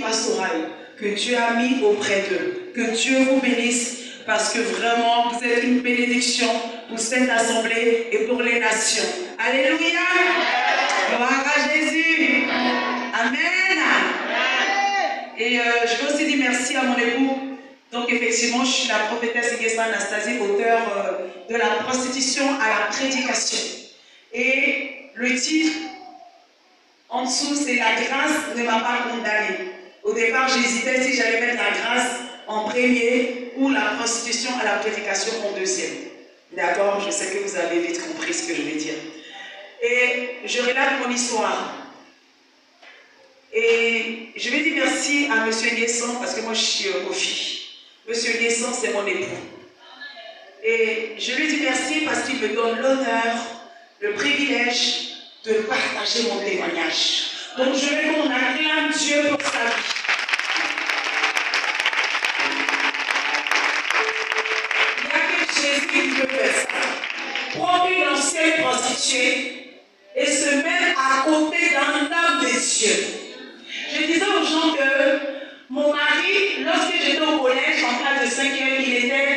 pastorale que Dieu a mis auprès d'eux. Que Dieu vous bénisse parce que vraiment vous êtes une bénédiction pour cette assemblée et pour les nations. Alléluia! Gloire à Jésus! Amen! Et je veux aussi dire merci à mon époux. Donc effectivement, je suis la prophétesse Iguessa Anastasie, auteure de la prostitution à la prédication. Et le titre en dessous, c'est La grâce ne m'a pas condamnée. Au départ, j'hésitais si j'allais mettre la grâce en premier ou la prostitution à la prédication en deuxième. D'accord? Je sais que vous avez vite compris ce que je vais dire. Et je relate mon histoire. Et je vais dire merci à M. Guesson parce que moi je suis au fille. M. Guesson, c'est mon époux. Et je lui dis merci parce qu'il me donne l'honneur, le privilège de partager mon témoignage. Donc je veux qu'on acclame Dieu pour sa vie. Il n'y a que Jésus qui peut faire ça. Prendre une ancienne prostituée et se mettre à côté d'un homme de Dieu. Je disais aux gens que mon mari, lorsque j'étais au collège, en classe de 5e, il était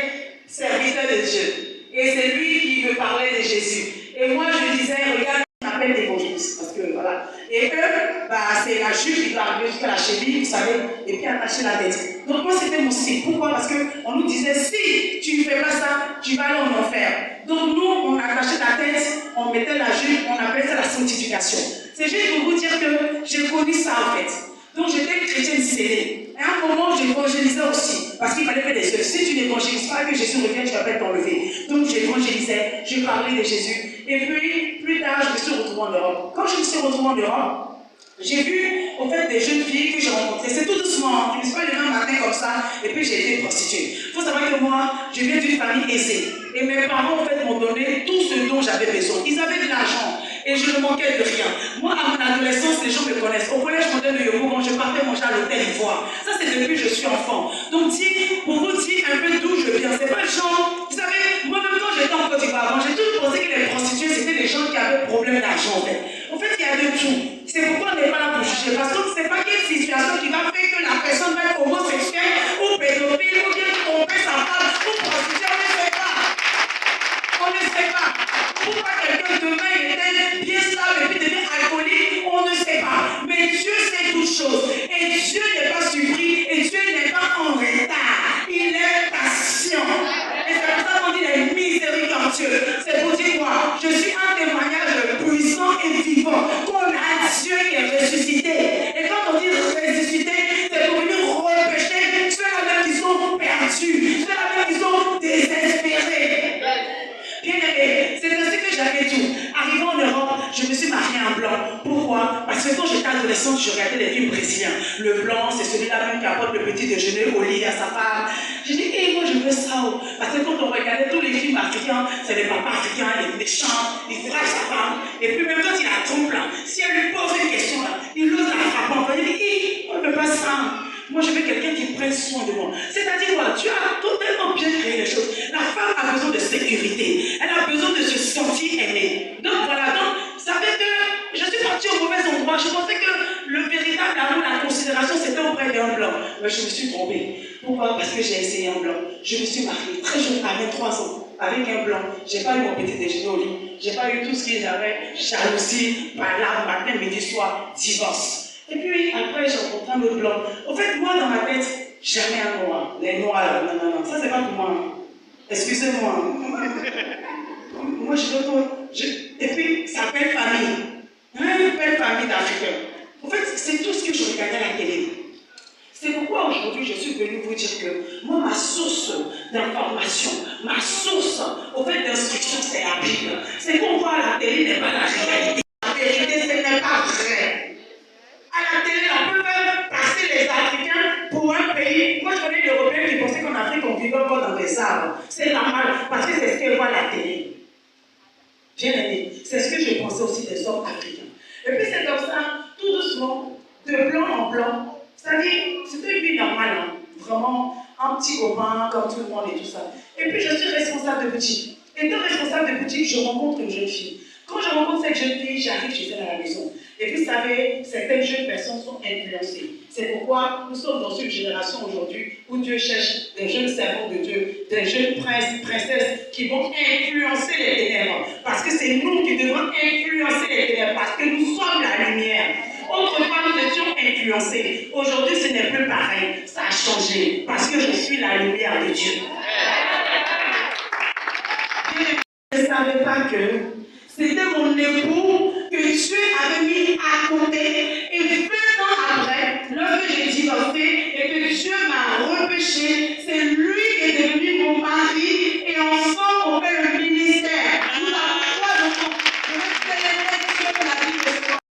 serviteur de Dieu. Et c'est lui qui me parlait de Jésus. Et moi, je disais, regarde, on m'appelle évangéliste. Parce que voilà. Et eux, bah, c'est la jupe qui doit arriver jusqu'à la cheville, vous savez, et puis attacher la tête. Donc moi, c'était mon style. Pourquoi? Parce qu'on nous disait, si tu ne fais pas ça, tu vas aller en enfer. Donc nous, on attachait la tête, on mettait la jupe, on appelait ça la sanctification. C'est juste pour vous dire que j'ai connu ça en fait. Donc j'étais chrétienne scellée. Et à un moment, j'évangélisais aussi. Parce qu'il fallait faire des œuvres. Si tu n'évangélises pas, que Jésus revienne, tu vas pas t'enlever. Donc j'évangélisais, je parlais de Jésus. Et puis, plus tard, je me suis retrouvée en Europe. Quand je me suis retrouvée en Europe, j'ai vu, en fait, des jeunes filles que j'ai rencontrées. C'est tout doucement. Je ne me suis pas levée un matin comme ça, et puis j'ai été prostituée. Il faut savoir que moi, je viens d'une famille aisée. Et mes parents, en fait, m'ont donné tout ce dont j'avais besoin. Ils avaient de l'argent. Et je ne manquais de rien. Moi, à mon adolescence, les gens me connaissent. Au collège, je montais le yogourt quand je partais manger à l'hôtel Ivoire. Ça, c'est depuis que je suis enfant. Donc, pour vous dire un peu d'où je viens, c'est pas le genre. Vous savez, moi-même, quand j'étais en Côte d'Ivoire, j'ai toujours pensé que les prostituées, c'était des gens qui avaient problème d'argent, en fait. En fait, il y a de tout. C'est pourquoi on n'est pas là pour juger. Parce qu'on ne sait pas quelle situation qui va faire que la personne va être homosexuelle, ou pédophile, ou bien tromper sa femme, ou prostituée, on ne sait pas. On ne sait pas. Pourquoi quelqu'un demain était bien stable et puis devient alcoolique, on ne sait pas. Mais Dieu sait toutes choses. Et Dieu n'est pas surpris et Dieu n'est pas en retard. Il est patient. Et c'est pour ça qu'on dit qu'il est miséricordieux. C'est pour dire quoi? Je suis un témoignage puissant et vivant. Qu'on a Dieu qui est ressuscité. Et quand on dit ressuscité, c'est pour venir repêcher ceux-là qui sont perdus, ceux-là qui sont désespérés. Bien aimé, c'est ainsi que j'avais tout. Arrivé en Europe, je me suis mariée en blanc. Pourquoi? Parce que quand j'étais adolescente, je regardais les films brésiliens. Le blanc, c'est celui-là même qui apporte le petit déjeuner au lit à sa femme. J'ai dit, hé, moi je veux ça. Parce que quand on regardait tous les films africains, c'est les papas africains, les méchants, ils frappent sa femme. Et puis même quand il la trompe là, si elle lui pose une question là, il ose la frapper. On va dire, hé, on ne peut pas ça. Moi, je veux quelqu'un qui prenne soin de moi. C'est-à-dire quoi? Dieu a totalement bien créé les choses. La femme a besoin de sécurité. Elle a besoin de se sentir aimée. Donc voilà, donc, ça fait que je suis partie au mauvais endroit. Je pensais que le véritable amour, la considération, c'était auprès d'un blanc. Mais je me suis trompée. Pourquoi? Parce que j'ai essayé un blanc. Je me suis mariée très jeune, à 23 ans, avec un blanc. Je n'ai pas eu mon petit déjeuner au lit. Je n'ai pas eu tout ce que j'avais. Jalousie, bagarre, matin, midi, soir, divorce. Et puis après, j'ai rencontré un autre blanc. En fait, moi, dans ma tête, jamais un noir. Les noirs, là, non, non, non, ça, c'est pas pour moi. Excusez-moi. Moi, et puis, ça belle famille. Une belle famille d'Africains. En fait, c'est tout ce que je regardais à la télé. C'est pourquoi aujourd'hui, je suis venue vous dire que moi, ma source d'information, ma source, au fait, d'instruction, c'est la Bible. C'est qu'on voit à la télé n'est pas la réalité. La vérité, ce n'est pas vrai. À la télé, on peut même passer les Africains pour un pays. Moi, je connais des Européens qui pensaient qu'en Afrique, on vivait encore dans des arbres. C'est normal, parce que c'est ce qu'elles voient à la télé. Bien aimé, c'est ce que je pensais aussi des hommes africains. Et puis c'est comme ça, tout doucement, de blanc en blanc. C'est-à-dire, c'était une vie normale, hein. Vraiment, un petit copain, comme tout le monde et tout ça. Et puis je suis responsable de boutique. Étant responsable de boutique, je rencontre une jeune fille. Quand je rencontre cette jeune fille, j'arrive chez elle à la maison. Et vous savez, certaines jeunes personnes sont influencées. C'est pourquoi nous sommes dans une génération aujourd'hui où Dieu cherche des jeunes servants de Dieu, des jeunes princes, princesses qui vont influencer les ténèbres. Parce que c'est nous qui devons influencer les ténèbres, parce que nous sommes la lumière. Autrefois, nous étions influencés. Aujourd'hui, ce n'est plus pareil. Ça a changé, parce que je suis la lumière de Dieu. Je ne savais pas que c'était mon époux que Dieu avait mis à côté et